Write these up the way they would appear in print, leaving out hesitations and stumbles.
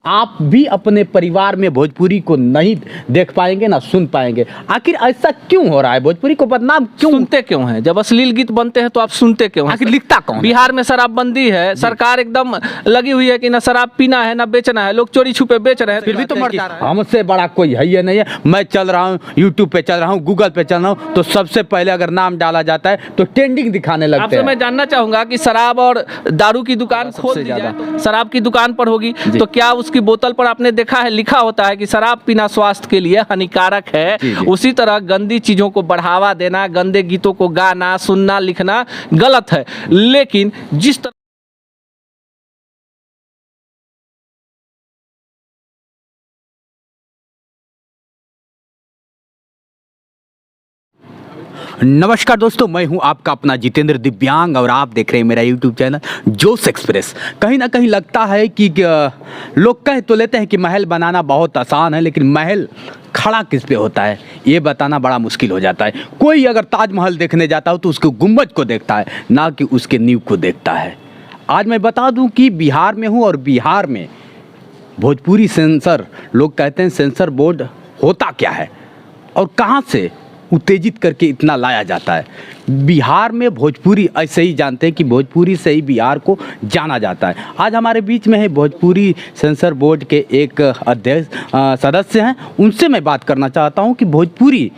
आप भी अपने परिवार में भोजपुरी को नहीं देख पाएंगे ना सुन पाएंगे। आखिर ऐसा क्यों हो रहा है? भोजपुरी को बदनाम क्यों? सुनते क्यों हैं? जब अश्लील गीत बनते हैं तो आप सुनते क्यों हैं? आखिर लिखता कौन है? बिहार में शराबबंदी है, सरकार एकदम लगी हुई है कि ना शराब पीना है ना बेचना है, लोग चोरी छुपे बेच रहे हैं, फिर भी तो मर जा रहा है। हमसे बड़ा कोई है ये नहीं है। मैं चल रहा हूँ यूट्यूब पे, चल रहा हूँ गूगल पे, चल रहा हूँ तो सबसे पहले अगर नाम डाला जाता है तो ट्रेंडिंग दिखाने लगते आपसे हैं। मैं जानना चाहूंगा कि शराब और दारू की दुकान खोल दी जाए, शराब की दुकान पर होगी तो क्या उसकी बोतल पर आपने देखा है लिखा होता है कि शराब पीना स्वास्थ्य के लिए हानिकारक है? जी। उसी तरह गंदी चीजों को बढ़ावा देना, गंदे गीतों को गाना, सुनना, लिखना गलत है। लेकिन जिस तरह नमस्कार दोस्तों, मैं हूं आपका अपना जितेंद्र दिव्यांग और आप देख रहे हैं मेरा यूट्यूब चैनल जोश एक्सप्रेस। कहीं ना कहीं लगता है कि लोग कह तो लेते हैं कि महल बनाना बहुत आसान है, लेकिन महल खड़ा किस पे होता है ये बताना बड़ा मुश्किल हो जाता है। कोई अगर ताजमहल देखने जाता हो तो उसके गुंबद को देखता है, ना कि उसके नींव को देखता है। आज मैं बता दूं कि बिहार में हूं और बिहार में भोजपुरी सेंसर, लोग कहते हैं सेंसर बोर्ड होता क्या है और कहाँ से उत्तेजित करके इतना लाया जाता है। बिहार में भोजपुरी ऐसे ही जानते हैं कि भोजपुरी से ही बिहार को जाना जाता है। आज हमारे बीच में है भोजपुरी सेंसर बोर्ड के एक अध्यक्ष सदस्य हैं, उनसे मैं बात करना चाहता हूं कि भोजपुरी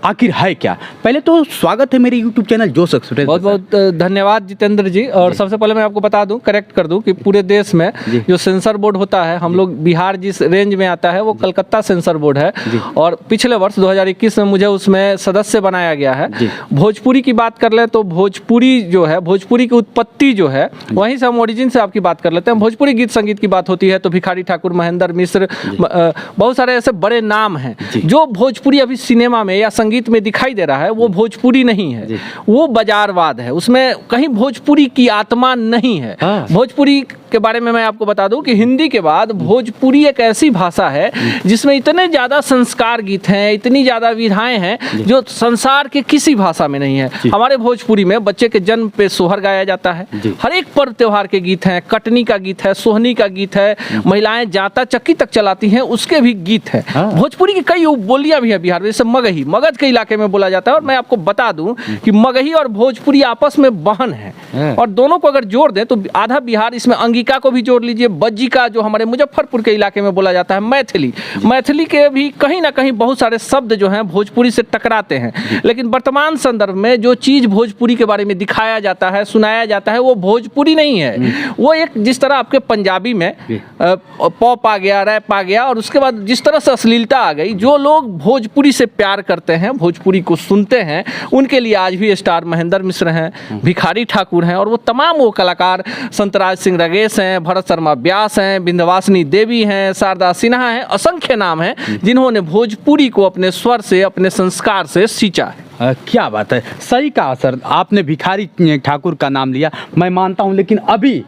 आखिर है क्या। पहले तो स्वागत है मेरे YouTube चैनल जोश एक्सप्रेस। बहुत बहुत धन्यवाद जितेंद्र जी। और सबसे पहले मैं आपको बता दूं, करेक्ट कर दूं कि पूरे देश में जो सेंसर बोर्ड होता है, हम लोग बिहार जिस रेंज में आता है वो कलकत्ता सेंसर बोर्ड है और पिछले वर्ष 2021 में मुझे उसमें सदस्य बनाया गया है। भोजपुरी की बात कर ले तो भोजपुरी जो है, भोजपुरी की उत्पत्ति जो है वहीं से हम ओरिजिन से आपकी बात कर लेते हैं। भोजपुरी गीत संगीत की बात होती है तो भिखारी ठाकुर, महेंद्र मिश्र, बहुत सारे ऐसे बड़े नाम हैं। जो भोजपुरी अभी सिनेमा में या संगीत में दिखाई दे रहा है वो भोजपुरी नहीं है, वो बाजारवाद है। उसमें कहीं भोजपुरी की आत्मा नहीं है। भोजपुरी के बारे में मैं आपको बता दूं कि हिंदी के बाद भोजपुरी एक ऐसी भाषा है जिसमें इतने ज़्यादा संस्कार गीत हैं, इतनी ज़्यादा विधाएं हैं जो संसार के किसी भाषा में नहीं है। हमारे भोजपुरी में बच्चे के जन्म पे सोहर गाया जाता है, हर एक पर्व त्योहार के गीत हैं, कटनी का गीत है, सोहनी का गीत है, महिलाएं जाता चक्की तक चलाती हैं उसके भी गीत हैं। भोजपुरी की कई बोलियां भी है बिहार में, जैसे मगही, मगध के इलाके में बोला जाता है। और मैं आपको बता दूं कि मगही और भोजपुरी आपस में बहन है और दोनों को अगर जोड़ दें तो आधा बिहार, इसमें अंगिका को भी जोड़ लीजिए, बज्जिका जो हमारे मुजफ्फरपुर के इलाके में बोला जाता है, मैथिली, मैथिली के भी कहीं ना कहीं बहुत सारे शब्द जो हैं भोजपुरी से टकराते हैं। लेकिन वर्तमान संदर्भ में जो चीज़ भोजपुरी के बारे में दिखाया जाता है, सुनाया जाता है, वो भोजपुरी नहीं है। वो एक जिस तरह आपके पंजाबी में पॉप आ गया, रैप आ गया और उसके बाद जिस तरह से अश्लीलता आ गई, जो लोग भोजपुरी से प्यार करते हैं, भोजपुरी को सुनते हैं, उनके लिए आज भी स्टार महेंद्र मिश्र हैं, भिखारी ठाकुर हैं और वो तमाम वो कलाकार, संतराज सिंह रगेश हैं, भरत शर्मा व्यास हैं, विंध्यवासिनी देवी हैं, शारदा सिन्हा हैं, असंख्य नाम हैं जिन्होंने भोजपुरी को अपने स्वर से, अपने संस्कार से सींचा है। क्या बात है, सही कहा सर। आपने भिखारी ठाकुर का नाम लिया, मैं मानता हूँ, लेकिन अभी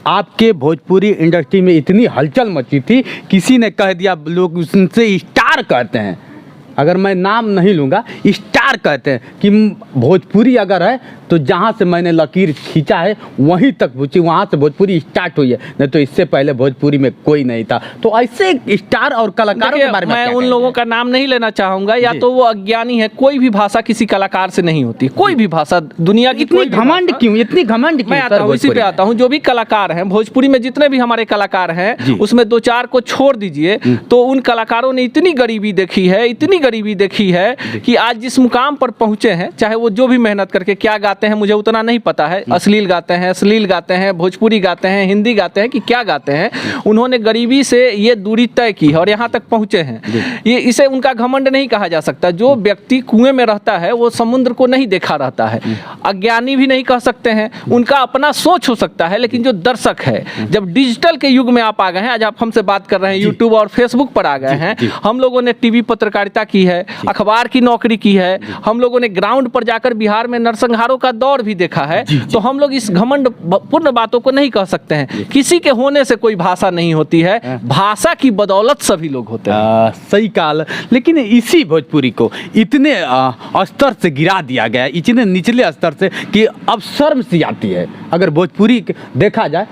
आपके भोजपुरी इंडस्ट्री में इतनी हलचल मची थी, किसी ने कह दिया, लोग उनसे स्टार कहते हैं, अगर मैं नाम नहीं लूँगा, स्टार कहते हैं कि भोजपुरी अगर है तो जहाँ से मैंने लकीर खींचा है वहीं तक पहुँची, वहाँ से भोजपुरी स्टार्ट हुई है, नहीं तो इससे पहले भोजपुरी में कोई नहीं था। तो ऐसे स्टार और कलाकारों के बारे में मैं उन लोगों का नाम नहीं लेना चाहूँगा, या तो वो अज्ञानी है। कोई भी भाषा किसी कलाकार से नहीं होती, कोई भी भाषा दुनिया की। इतनी घमंड क्यों, इतनी घमंड क्यों? मैं आता हूँ, इसी पे आता हूँ। जो भी कलाकार हैं भोजपुरी में, जितने भी हमारे कलाकार हैं, उसमें दो चार को छोड़ दीजिए तो उन कलाकारों ने इतनी गरीबी देखी है, इतनी गरीबी देखी है कि आज जिस मुकाम पर पहुंचे हैं, चाहे वो जो भी मेहनत करके क्या गाते हैं मुझे उतना नहीं पता है, अश्लील गाते हैं, अश्लील गाते हैं, भोजपुरी गाते हैं, हिंदी गाते हैं कि क्या गाते हैं, उन्होंने गरीबी से ये दूरी तय की है और यहाँ तक पहुंचे हैं। ये इसे उनका घमंड नहीं कहा जा सकता। जो व्यक्ति कुएं में रहता है वो समुद्र को नहीं देखा रहता है। अज्ञानी भी नहीं कह सकते हैं, उनका अपना सोच हो सकता है, लेकिन जो दर्शक है, जब डिजिटल के युग में आप आ गए हैं, आज आप हमसे बात कर रहे हैं, यूट्यूब और फेसबुक पर आ गए हैं, हम लोगों ने टीवी पत्रकारिता की है, अखबार की नौकरी की है, हम लोगों ने ग्राउंड पर जाकर बिहार में नरसंहारों का दौर भी देखा है, तो हम लोग इस घमंड पूर्ण बातों को नहीं कह सकते हैं। किसी के होने से कोई भाषा नहीं होती है, भाषा की बदौलत सभी लोग होते हैं। सही कहा। लेकिन इसी भोजपुरी को इतने स्तर से गिरा दिया गया, इतने निचले स्तर से कि अब शर्म सी आती है। अगर भोजपुरी देखा जाए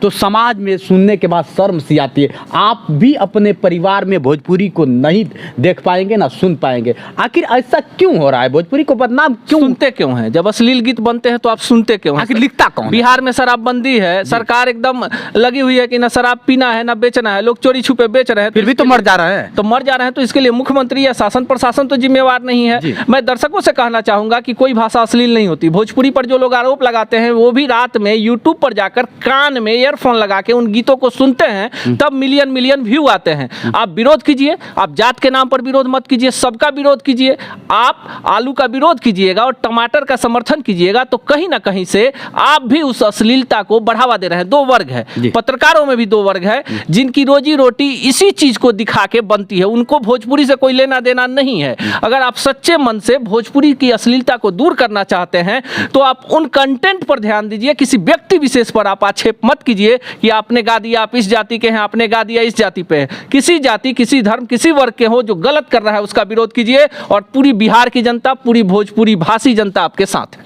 तो समाज में सुनने के बाद शर्म सी आती है। आप भी अपने परिवार में भोजपुरी को नहीं देख पाएंगे ना सुन पाएंगे। आखिर ऐसा क्यों हो रहा है? भोजपुरी को बदनाम क्यों? सुनते क्यों हैं? जब अश्लील गीत बनते हैं तो आप सुनते क्यों हैं? आखिर लिखता कौन है? बिहार में शराबबंदी है, सरकार एकदम लगी हुई है कि ना शराब पीना है ना बेचना है, लोग चोरी छुपे बेच रहे हैं, फिर भी तो मर जा रहे हैं। तो मर जा रहे हैं। तो इसके लिए मुख्यमंत्री या शासन प्रशासन तो जिम्मेवार नहीं है। मैं दर्शकों से कहना चाहूंगा कि कोई भाषा अश्लील नहीं होती। भोजपुरी पर जो लोग आरोप लगाते हैं वो भी रात में यूट्यूब पर जाकर कान में ईयरफोन लगा के उन गीतों को सुनते हैं, तब मिलियन मिलियन व्यू आते हैं। आप विरोध कीजिए, आप जात के नाम पर विरोध मत कीजिए, सबका विरोध कीजिए। आप आलू का विरोध कीजिएगा और टमाटर का समर्थन कीजिएगा तो कहीं ना कहीं से आप भी उस अश्लीलता को बढ़ावा दे रहे हैं। दो वर्ग है, पत्रकारों में भी दो वर्ग है जिनकी रोजी रोटी इसी चीज को दिखा के बनती है। उनको भोजपुरी से कोई लेना देना नहीं है। अगर आप सच्चे मन से भोजपुरी की अश्लीलता को दूर करना चाहते हैं तो आप उन कंटेंट पर ध्यान दीजिए। किसी व्यक्ति विशेष पर आप आक्षेप मत कीजिए कि आपने गा दिया आप इस जाति के हैं, आपने गा दिया इस जाति पे है। किसी जाति, किसी धर्म, किसी वर्ग के हो जो गलत कर रहा है उसका विरोध कीजिए और पूरी बिहार की जनता, पूरी भोजपुरी भाषी जनता आपके साथ है।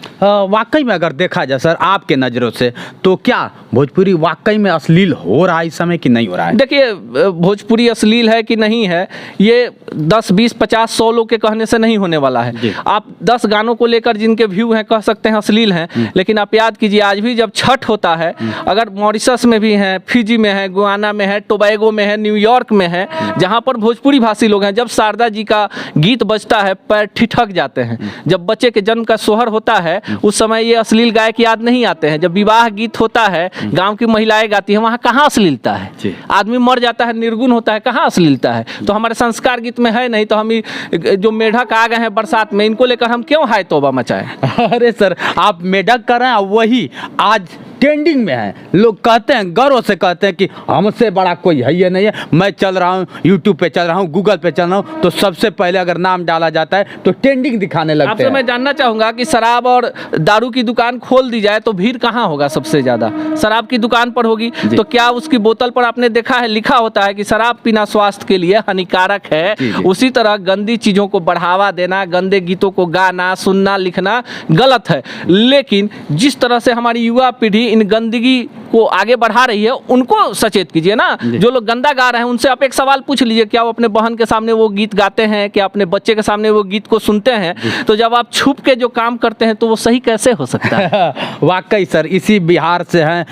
वाकई में अगर देखा जाए सर आपके नज़रों से तो क्या भोजपुरी वाकई में अश्लील हो रहा है इस समय कि नहीं हो रहा है? देखिए, भोजपुरी अश्लील है कि नहीं है ये 10, 20, 50, 100 लोग के कहने से नहीं होने वाला है। आप 10 गानों को लेकर जिनके व्यू हैं कह सकते हैं अश्लील हैं, लेकिन आप याद कीजिए आज भी जब छठ होता है, अगर मॉरिशस में भी है, फिजी में है, गुयाना में है, टोबैगो में है, न्यूयॉर्क में है, जहाँ पर भोजपुरी भाषी लोग हैं, जब शारदा जी का गीत बजता है पैर ठिठक जाते हैं। जब बच्चे के जन्म का सोहर होता है उस समय ये अश्लील गायक याद नहीं आते हैं। जब विवाह गीत होता है, गांव की महिलाएं गाती हैं, वहाँ कहाँ अश्लीलता है? आदमी मर जाता है, निर्गुण होता है, कहाँ अश्लीलता है? तो हमारे संस्कार गीत में है नहीं, तो हम जो मेढक आ गए हैं बरसात में, इनको लेकर हम क्यों हाय तौबा मचाएं? अरे सर, आप मेढक कर रहे हैं, वही आज ट्रेंडिंग में है। लोग कहते हैं, गर्व से कहते हैं कि हमसे बड़ा कोई है ये नहीं है। मैं चल रहा हूँ, यूट्यूब पे चल रहा हूँ, गूगल पे चल रहा हूँ, तो सबसे पहले अगर नाम डाला जाता है तो ट्रेंडिंग दिखाने लगते आपसे हैं। मैं जानना चाहूंगा कि शराब और दारू की दुकान खोल दी जाए तो भीड़ कहाँ होगा? सबसे ज्यादा शराब की दुकान पर होगी। तो क्या उसकी बोतल पर आपने देखा है लिखा होता है कि शराब पीना स्वास्थ्य के लिए हानिकारक है? उसी तरह गंदी चीजों को बढ़ावा देना, गंदे गीतों को गाना, सुनना, लिखना गलत है। लेकिन जिस तरह से हमारी युवा पीढ़ी इन गंदगी को आगे बढ़ा रही है उनको सचेत कीजिए ना। जो लोग गंदा गा रहे हैं उनसे आप एक सवाल पूछ लीजिए, क्या वो अपने बहन के सामने वो गीत गाते हैं? क्या अपने बच्चे के सामने वो गीत को सुनते हैं? तो जब आप छुप के जो काम करते हैं तो वो सही कैसे हो सकता है? वाकई सर, इसी बिहार से हैं।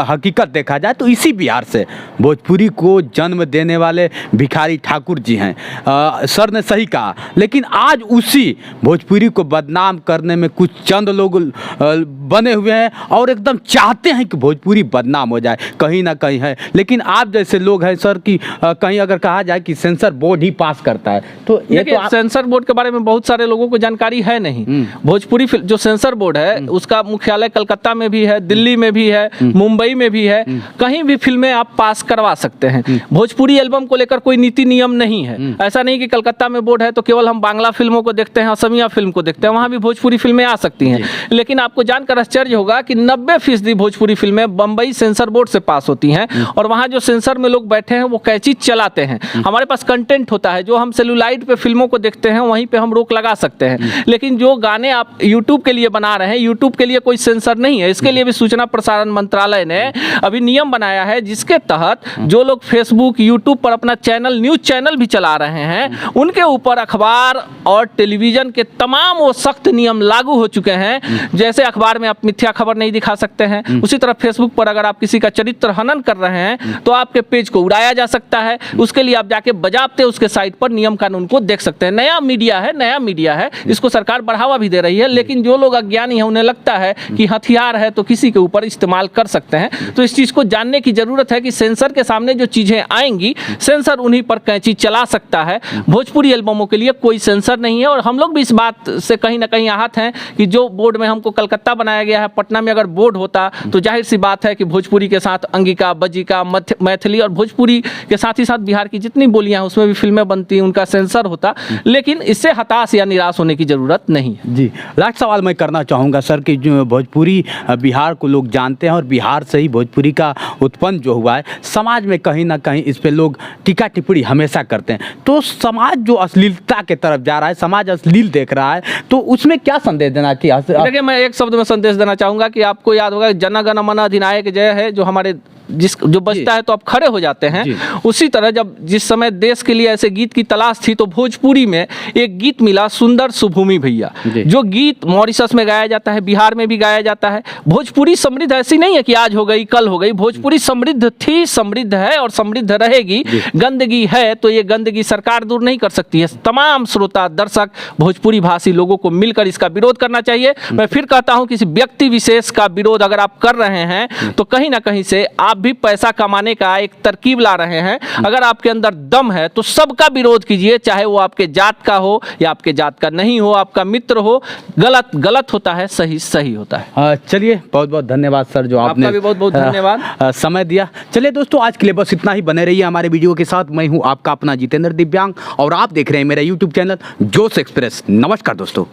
हकीकत देखा जाए तो इसी बिहार से भोजपुरी को जन्म देने वाले भिखारी ठाकुर जी हैं। सर ने सही कहा, लेकिन आज उसी भोजपुरी को बदनाम करने में कुछ चंद लोग बने हुए हैं और एकदम चाहते हैं कि भोजपुरी बदनाम हो जाए। कहीं ना कहीं है, लेकिन आप जैसे लोग हैं सर कि कहीं अगर कहा जाए कि सेंसर बोर्ड ही पास करता है तो ये तो सेंसर बोर्ड के बारे में बहुत सारे लोगों को जानकारी है नहीं। भोजपुरी जो सेंसर बोर्ड है उसका मुख्यालय कलकत्ता में भी है, दिल्ली में भी है, मुंबई में भी है। कहीं भी फिल्में आप पास करवा सकते हैं। भोजपुरी एल्बम को लेकर कोई नीति नियम नहीं है। ऐसा नहीं कि कलकत्ता में बोर्ड है तो केवल हम बांग्ला फिल्मों को देखते हैं, असमिया फिल्म को देखते हैं, वहां भी भोजपुरी फिल्में आ सकती हैं। लेकिन आपको जानकर आश्चर्य होगा कि 90% भोजपुरी फिल्में बंबई सेंसर बोर्ड से पास होती हैं और वहां जो सेंसर में लोग बैठे हैं वो कैची चलाते हैं। हमारे पास कंटेंट होता है, जो हम सेलुलाइट पे फिल्मों को देखते हैं वहीं पे हम रोक लगा सकते हैं। लेकिन जो गाने आप यूट्यूब के लिए बना रहे हैं, यूट्यूब के लिए कोई सेंसर नहीं है। इसके लिए भी सूचना प्रसारण मंत्रालय ने अभी नियम बनाया है जिसके तहत जो लोग फेसबुक, यूट्यूब पर अपना चैनल, न्यूज चैनल भी चला रहे हैं, उनके ऊपर अखबार और टेलीविजन के तमाम वो सख्त नियम लागू हो चुके हैं। जैसे अखबार में आप मिथ्या खबर नहीं दिखा सकते हैं, उसी तरह फेसबुक पर अगर आप किसी का चरित्र हनन कर रहे हैं तो आपके पेज को उड़ाया जा सकता है। उसके लिए आप जाके बजाबते उसके साइट पर नियम कानून को देख सकते हैं। नया मीडिया है, इसको सरकार बढ़ावा भी दे रही है। लेकिन जो लोग अज्ञानी हैं उन्हें लगता है कि हथियार है तो किसी के ऊपर इस्तेमाल कर सकते हैं। तो इस चीज को जानने की जरूरत है कि सेंसर के सामने जो चीजें आएंगी सेंसर उन्हीं पर कैंची चला सकता है। भोजपुरी एल्बमों के लिए कोई सेंसर नहीं है और हम लोग भी इस बात से कहीं ना कहीं आहत हैं कि जो बोर्ड में हमको कलकत्ता बनाया गया है, पटना में अगर बोर्ड होता तो जाहिर सी बात है कि भोजपुरी के साथ अंगिका, बज्जिका, मैथिली और भोजपुरी के साथ ही साथ बिहार की जितनी बोलियां हैं उसमें भी फिल्में बनती, उनका सेंसर होता। लेकिन इससे हताश या निराश होने की जरूरत नहीं है। जी, लास्ट सवाल मैं करना चाहूँगा सर कि जो भोजपुरी बिहार को लोग जानते हैं और बिहार से ही भोजपुरी का उत्पन्न जो हुआ है, समाज में कहीं ना कहीं इस पे लोग टीका टिप्पणी हमेशा करते हैं। तो समाज जो अश्लीलता के तरफ जा रहा है, समाज अश्लील देख रहा है, तो उसमें क्या संदेश देना चाहिए? देखिए, मैं एक शब्द में संदेश देना चाहूँगा कि आप आपको याद होगा जन गण मन अधिनायक जय है, जो हमारे जो बजता है तो आप खड़े हो जाते हैं। उसी तरह जब जिस समय देश के लिए ऐसे गीत की तलाश थी तो भोजपुरी में एक गीत मिला, सुंदर सुभूमि भैया, जो गीत मॉरिशस में गाया जाता है, बिहार में भी गाया जाता है। भोजपुरी समृद्ध ऐसी नहीं है कि आज हो गई कल हो गई, भोजपुरी समृद्ध थी, समृद्ध है और समृद्ध रहेगी। गंदगी है तो ये गंदगी सरकार दूर नहीं कर सकती है। तमाम श्रोता दर्शक भोजपुरी भाषी लोगों को मिलकर इसका विरोध करना चाहिए। मैं फिर कहता हूं, किसी व्यक्ति विशेष का विरोध अगर आप कर रहे हैं तो कहीं ना कहीं से आप भी पैसा कमाने का एक तरकीब ला रहे हैं। अगर आपके अंदर दम है तो सबका विरोध कीजिए, चाहे वो आपके जात का हो या आपके जात का नहीं हो, आपका मित्र हो। गलत गलत होता है, सही सही होता है। चलिए, बहुत बहुत धन्यवाद सर, जो आपने आपका भी बहुत बहुत धन्यवाद समय दिया। चलिए दोस्तों, आज के लिए बस इतना ही। बने रहिए हमारे वीडियो के साथ। मैं हूं आपका अपना जितेंद्र दिव्यांग और आप देख रहे हैं मेरा यूट्यूब चैनल जोश एक्सप्रेस। नमस्कार दोस्तों।